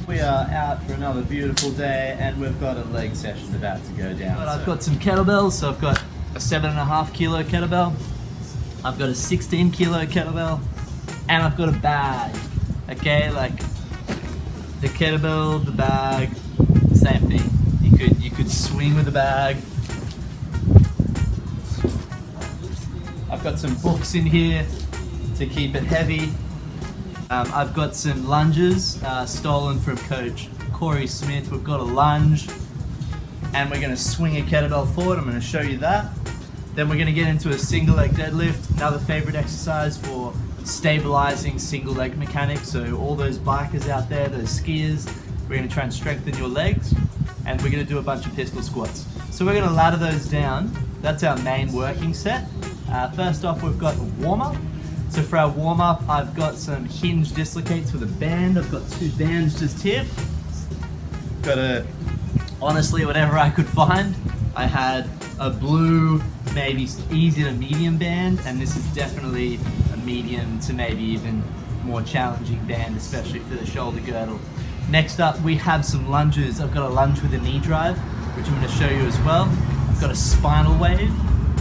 We are out for another beautiful day and we've got a leg session about to go down. I've got some kettlebells, so I've got a 7.5 kilo kettlebell, I've got a 16 kilo kettlebell, and I've got a bag. Okay, like the kettlebell, the bag, same thing. You could swing with the bag. I've got some books in here to keep it heavy. I've got some lunges stolen from Coach Corey Smith. We've got a lunge and we're going to swing a kettlebell forward. I'm going to show you that. Then we're going to get into a single leg deadlift, another favorite exercise for stabilizing single leg mechanics. So all those bikers out there, those skiers, we're going to try and strengthen your legs, and we're going to do a bunch of pistol squats. So we're going to ladder those down. That's our main working set. First off, we've got a warm-up. So for our warm-up, I've got some Hinge Dislocates with a band. I've got 2 bands just here. Got honestly, whatever I could find. I had a blue, maybe easy to medium band, and this is definitely a medium to maybe even more challenging band, especially for the shoulder girdle. Next up, we have some lunges. I've got a lunge with a knee drive, which I'm going to show you as well. I've got a Spinal Wave,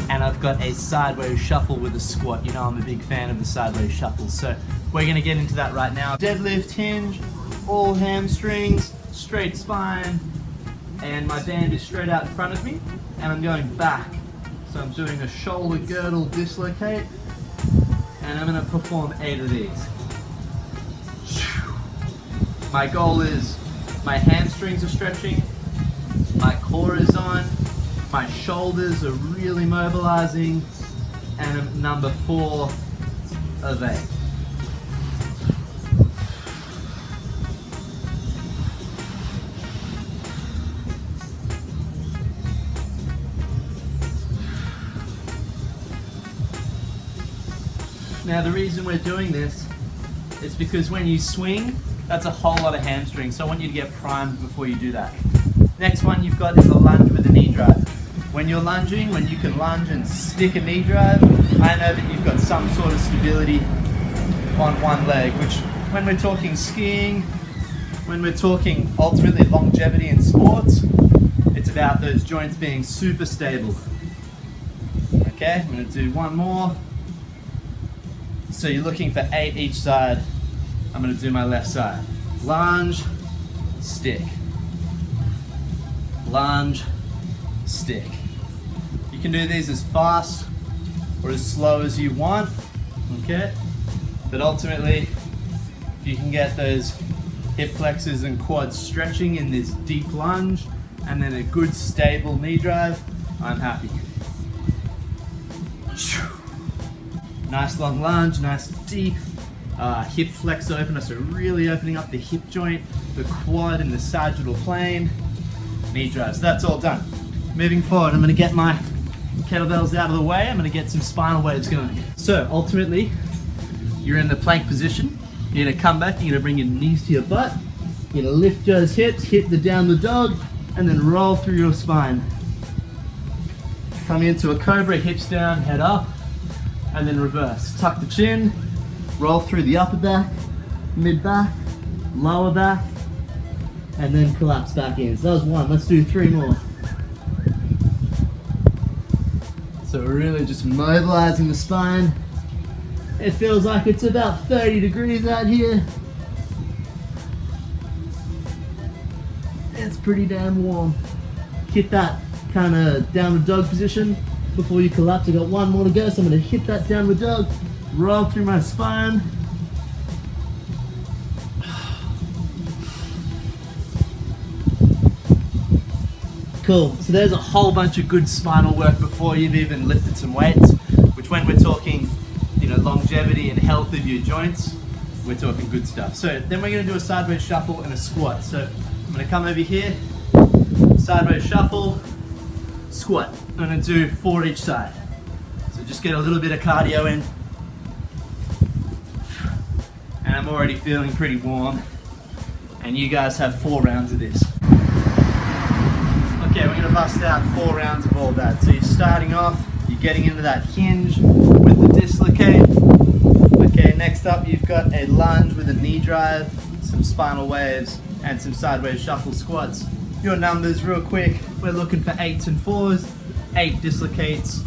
and I've got a sideways shuffle with a squat. You know I'm a big fan of the sideways shuffle, so we're going to get into that right now. Deadlift hinge, all hamstrings, straight spine, and my band is straight out in front of me, and I'm going back. So I'm doing a shoulder girdle dislocate, and I'm going to perform 8 of these. My goal is my hamstrings are stretching, my core is on, my shoulders are really mobilizing, and I'm number 4 of 8. Now the reason we're doing this is because when you swing, that's a whole lot of hamstrings, so I want you to get primed before you do that. Next one you've got is a lunge with a knee drive. When you're lunging, when you can lunge and stick a knee drive, I know that you've got some sort of stability on one leg, which when we're talking skiing, when we're talking ultimately longevity in sports, it's about those joints being super stable. Okay, I'm going to do one more. So you're looking for 8 each side. I'm going to do my left side. Lunge, stick. Lunge, stick. You can do these as fast or as slow as you want, okay? But ultimately, if you can get those hip flexors and quads stretching in this deep lunge and then a good stable knee drive, I'm happy. Nice long lunge, nice deep hip flex opener, so really opening up the hip joint, the quad and the sagittal plane. Knee drives, that's all done. Moving forward, I'm going to get my kettlebells out of the way. I'm going to get some spinal waves going. So ultimately, you're in the plank position. You're going to come back, you're going to bring your knees to your butt. You're going to lift those hips, hit the downward dog, and then roll through your spine. Coming into a cobra, hips down, head up, and then reverse. Tuck the chin, roll through the upper back, mid back, lower back, and then collapse back in. So that was 1, let's do 3 more. So we're really just mobilizing the spine. It feels like it's about 30 degrees out here. It's pretty damn warm. Hit that kind of downward dog position before you collapse. I've got 1 more to go, so I'm going to hit that downward dog, roll through my spine. Cool, so there's a whole bunch of good spinal work before you've even lifted some weights, which when we're talking, you know, longevity and health of your joints, we're talking good stuff. So then we're going to do a sideways shuffle and a squat. So I'm going to come over here, sideways shuffle, squat. I'm going to do 4 each side. So just get a little bit of cardio in. And I'm already feeling pretty warm. And you guys have 4 rounds of this. Okay, we're going to bust out 4 rounds of all that. So you're starting off, you're getting into that hinge with the dislocate. Okay, next up you've got a lunge with a knee drive. So some spinal waves, and some sideways shuffle squats. Your numbers real quick. We're looking for 8s and 4s, 8 dislocates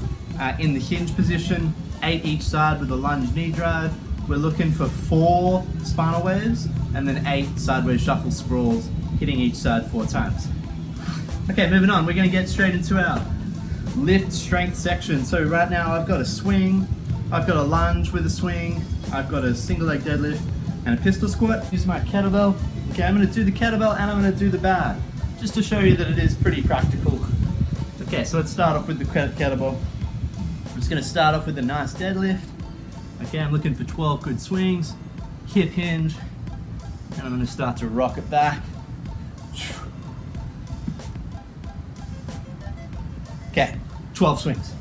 in the hinge position, 8 each side with a lunge knee drive. We're looking for 4 spinal waves and then 8 sideways shuffle sprawls, hitting each side 4 times. Okay, moving on. We're gonna get straight into our lift strength section. So right now I've got a swing, I've got a lunge with a swing, I've got a single leg deadlift and a pistol squat. Use my kettlebell. Okay, I'm gonna do the kettlebell and I'm gonna do the bag, just to show you that it is pretty practical. Okay, so let's start off with the kettlebell. I'm just gonna start off with a nice deadlift. Okay, I'm looking for 12 good swings, hip hinge, and I'm gonna start to rock it back. Okay, 12 swings.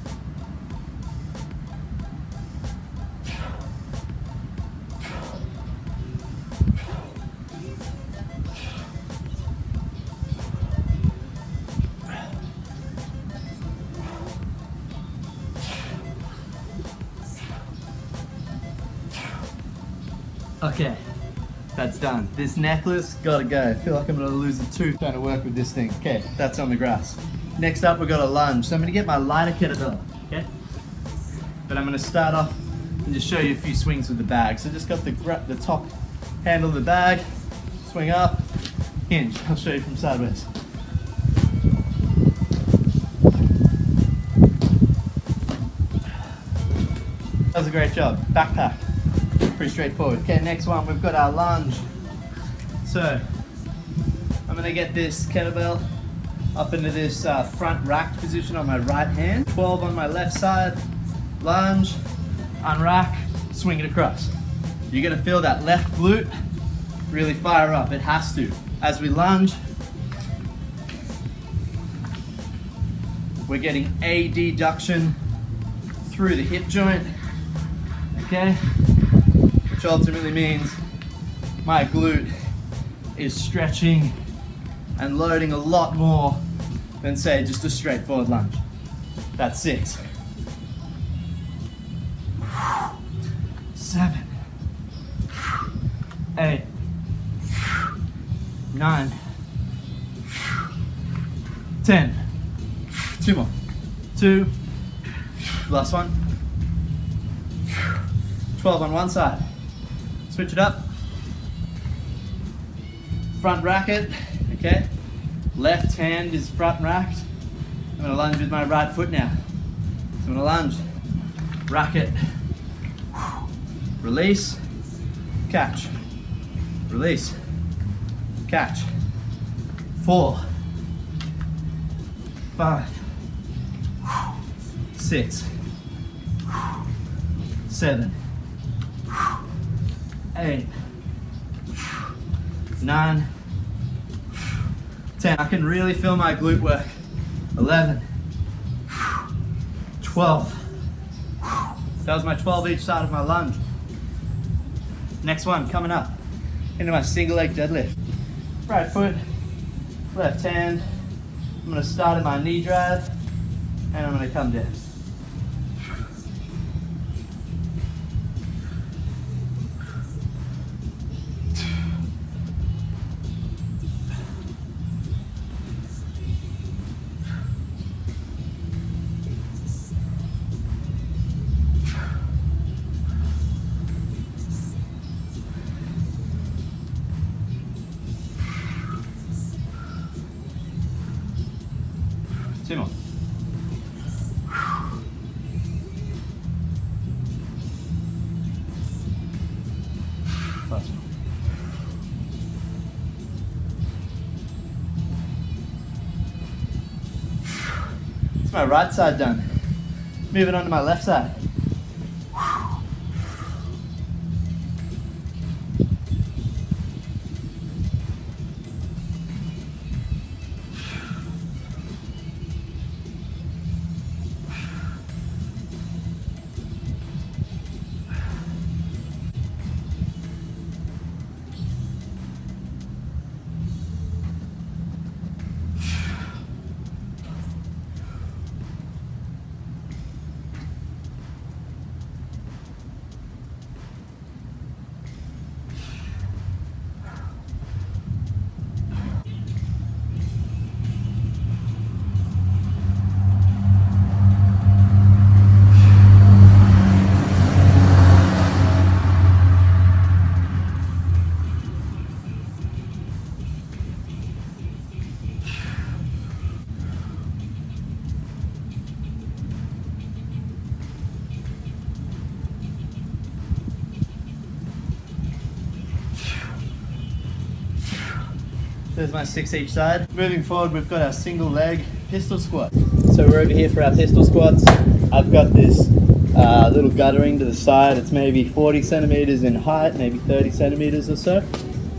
Okay, that's done. This necklace, gotta go. I feel like I'm gonna lose a tooth trying to work with this thing. Okay, that's on the grass. Next up, we've got a lunge. So I'm gonna get my lighter kettlebell, okay? But I'm gonna start off and just show you a few swings with the bag. So just got the top handle of the bag, swing up, hinge. I'll show you from sideways. That was a great job. Backpack. Pretty straightforward. Okay, next one, we've got our lunge. So I'm gonna get this kettlebell up into this front racked position on my right hand. 12 on my left side, lunge, unrack, swing it across. You're gonna feel that left glute really fire up. It has to. As we lunge, we're getting a deduction through the hip joint, okay? Which ultimately means my glute is stretching and loading a lot more than, say, just a straightforward lunge. That's 6. 7. 8. 9. 10. 2 more. 2. Last one. 12 on one side. Switch it up. Front racket, okay? Left hand is front racked. I'm gonna lunge with my right foot now. So I'm gonna lunge, racket, release, catch, release, catch. 4, 5, 6, 7, 8, 9, 10. I can really feel my glute work. 11, 12. That was my 12 each side of my lunge. Next one, coming up into my single leg deadlift. Right foot, left hand. I'm gonna start in my knee drive and I'm gonna come down. Two more. Last one. It's my right side done. Moving on to my left side. There's my 6 each side. Moving forward, we've got our single leg pistol squat. So we're over here for our pistol squats. I've got this little guttering to the side. It's maybe 40 centimeters in height, maybe 30 centimeters or so.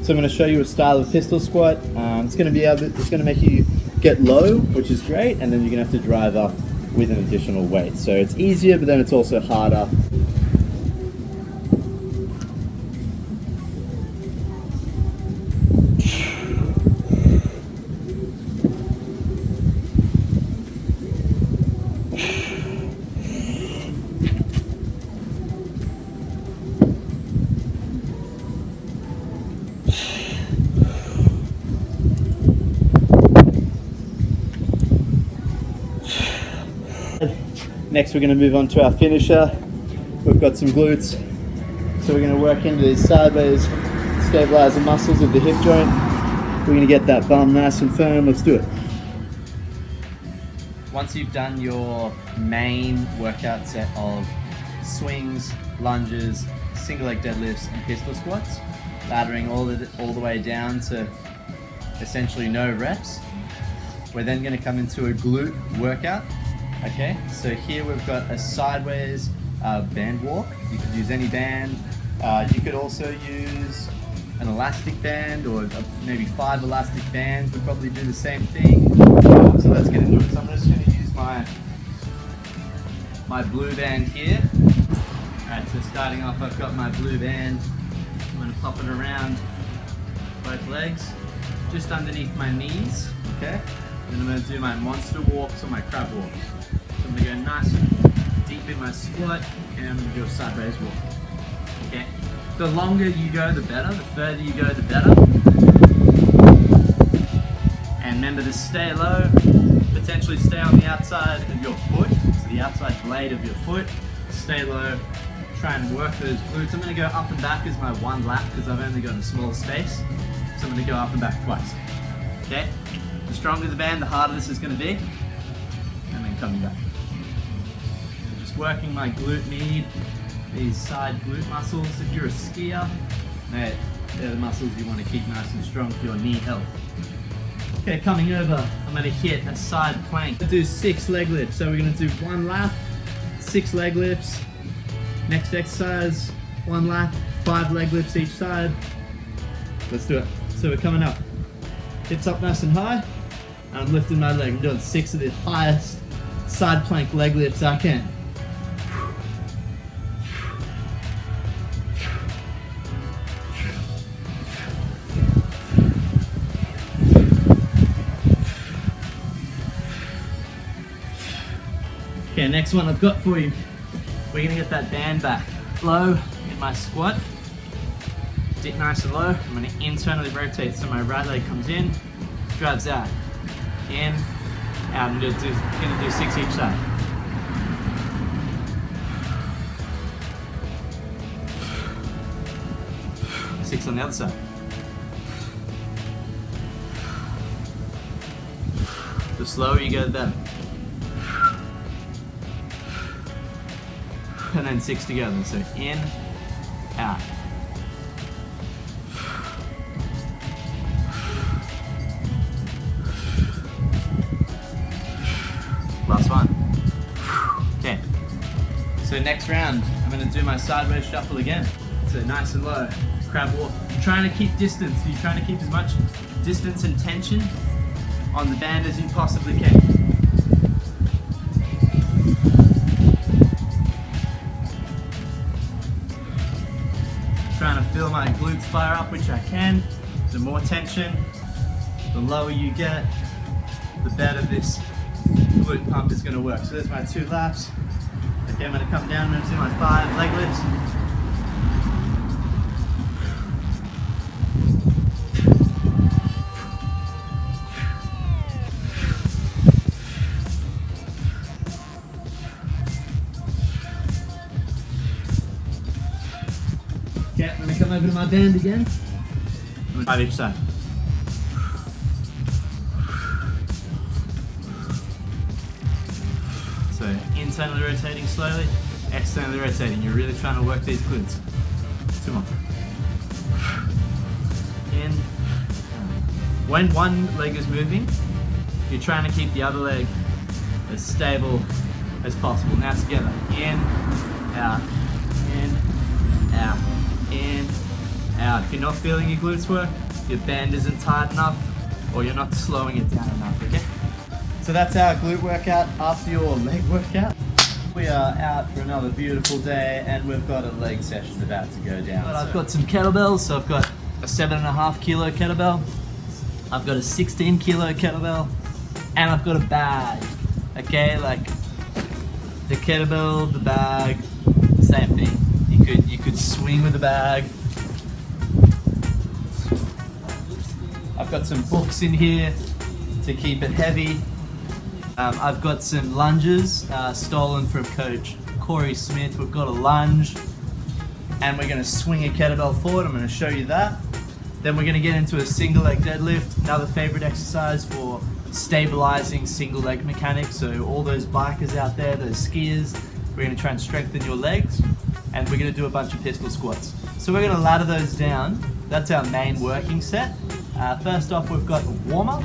So I'm going to show you a style of pistol squat. It's going to make you get low, which is great, and then you're going to have to drive up with an additional weight. So it's easier, but then it's also harder. Next we're going to move on to our finisher. We've got some glutes, so we're going to work into these sideways stabiliser muscles of the hip joint. We're going to get that bum nice and firm. Let's do it. Once you've done your main workout set of swings, lunges, single leg deadlifts and pistol squats, laddering all the way down to essentially no reps, we're then going to come into a glute workout. Okay, so here we've got a sideways band walk. You could use any band. You could also use an elastic band, or maybe 5 elastic bands would probably do the same thing. So let's get into it. So I'm just going to use my blue band here. Alright, so starting off, I've got my blue band. I'm going to pop it around both legs, just underneath my knees. Okay, and I'm going to do my monster walks or my crab walks. So I'm going to go nice and deep in my squat, and I'm going to do a sideways walk. Okay. The longer you go, the better. The further you go, the better. And remember to stay low. Potentially stay on the outside of your foot, so the outside blade of your foot. Stay low. Try and work those glutes. I'm going to go up and back as my one lap because I've only got a small space. So I'm going to go up and back twice. Okay. The stronger the band, the harder this is going to be. And then coming back. Just working my glute med, these side glute muscles. If you're a skier, they're the muscles you want to keep nice and strong for your knee health. Okay, coming over, I'm going to hit a side plank. Do 6 leg lifts. So we're going to do 1 lap, 6 leg lifts. Next exercise, 1 lap, 5 leg lifts each side. Let's do it. So we're coming up. Hips up nice and high. And I'm lifting my leg. I'm doing 6 of the highest side plank leg lifts I can. Okay, next one I've got for you. We're gonna get that band back. Low in my squat. Dip nice and low. I'm gonna internally rotate so my right leg comes in, drives out. In, out. I'm just gonna do 6 each side. Six on the other side. The slower you go, the better. And then 6 together. So in, out. Last one. Okay. So next round, I'm going to do my sideways shuffle again. So nice and low. Crab walk. You're trying to keep distance. You're trying to keep as much distance and tension on the band as you possibly can. Trying to feel my glutes fire up, which I can. The more tension, the lower you get, the better this glute pump is going to work. So there's my 2 laps. Okay, I'm going to come down and do my 5 leg lifts. Okay, I'm going to come over to my band again. 5 each side. So internally rotating slowly, externally rotating. You're really trying to work these glutes. 2 more. In, When one leg is moving, you're trying to keep the other leg as stable as possible. Now together, in, out, in, out, in, out. If you're not feeling your glutes work, your band isn't tight enough, or you're not slowing it down enough, okay? So that's our glute workout after your leg workout. We are out for another beautiful day and we've got a leg session about to go down. I've got some kettlebells, so I've got a 7.5 kilo kettlebell, I've got a 16 kilo kettlebell, and I've got a bag, okay? Like the kettlebell, the bag, same thing. You could swing with the bag. I've got some books in here to keep it heavy. I've got some lunges stolen from Coach Corey Smith. We've got a lunge and we're going to swing a kettlebell forward. I'm going to show you that. Then we're going to get into a single leg deadlift, another favorite exercise for stabilizing single leg mechanics. So all those bikers out there, those skiers, we're going to try and strengthen your legs, and we're going to do a bunch of pistol squats. So we're going to ladder those down. That's our main working set. First off, we've got a warm-up.